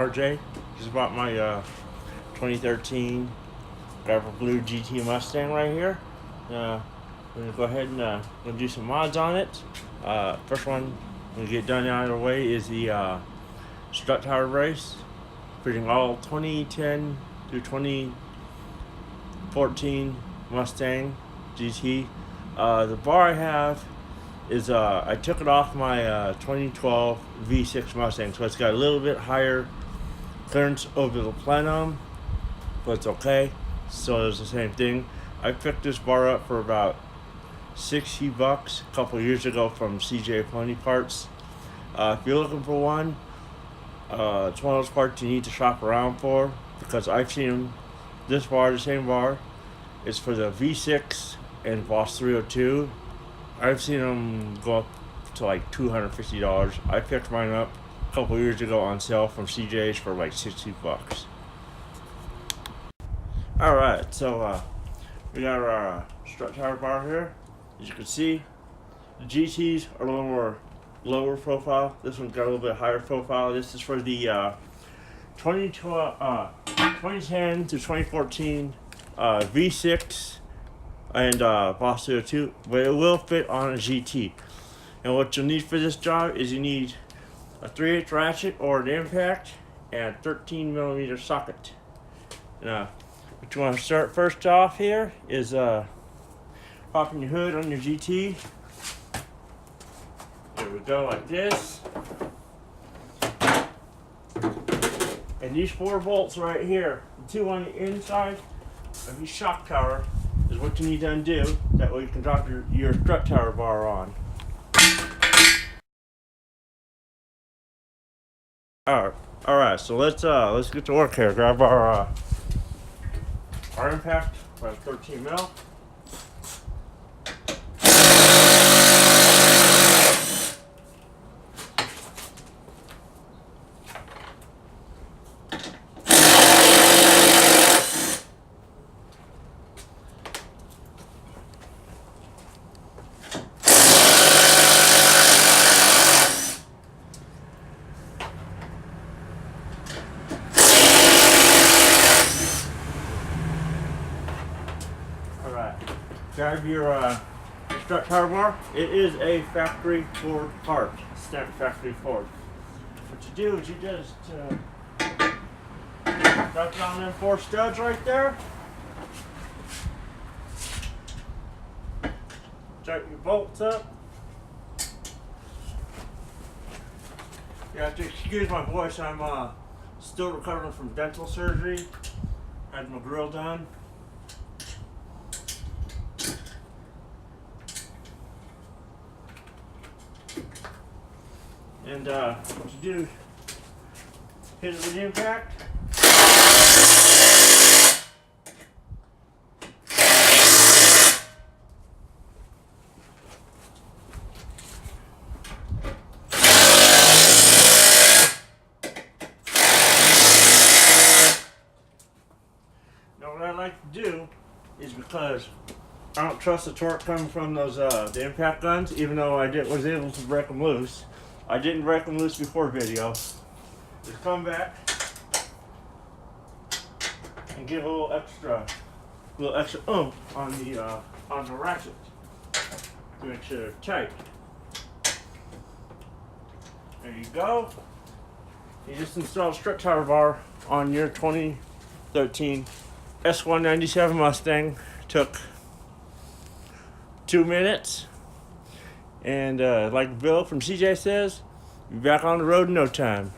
RJ. Just bought my 2013 Gravel Blue GT Mustang right here. I'm going to go ahead and gonna do some mods on it. First one I'm going to get done out of the way is the strut tower brace. Fitting all 2010 through 2014 Mustang GT. The bar I have is I took it off my 2012 V6 Mustang, so it's got a little bit higher clearance over the plenum, but it's okay. So it's the same thing. I picked this bar up for about $60 a couple years ago from CJ Plenty Parts. If you're looking for one, it's one of those parts you need to shop around for, because I've seen them. This bar, the same bar, is for the V6 and Boss 302. I've seen them go up to like $250. I picked mine up a couple years ago on sale from CJ's for like $60. Alright, so we got our strut tower bar here. As you can see, the GTs are a little more lower profile. This one's got a little bit higher profile. This is for the 2010 to 2014 V6 and Boss 202, but it will fit on a GT. And what you'll need for this job is you need a 3/8 ratchet or an impact and a 13mm socket. Now, what you want to start first off here is popping your hood on your GT. There we go, like this. And these 4 bolts right here, the 2 on the inside of your shock tower, is what you need to undo. That way you can drop your strut tower bar on. Alright, so let's get to work here. Grab our impact by 13mm. Grab your strut tower bar. It is a factory Ford part, stamped factory Ford. What you do is you just drop down them 4 studs right there. Tighten your bolts up. You have to excuse my voice. I'm still recovering from dental surgery. Had my grill done. And what you do, hit it with impact. Now what I like to do is, because I don't trust the torque coming from those the impact guns, even though I was able to break them loose. I didn't break them loose before video. Just come back and give a little extra oomph on the ratchet to make sure they're tight. There you go. You just installed a strut tower bar on your 2013 S197 Mustang. Took 2 minutes. And like Bill from CJ says, be back on the road in no time.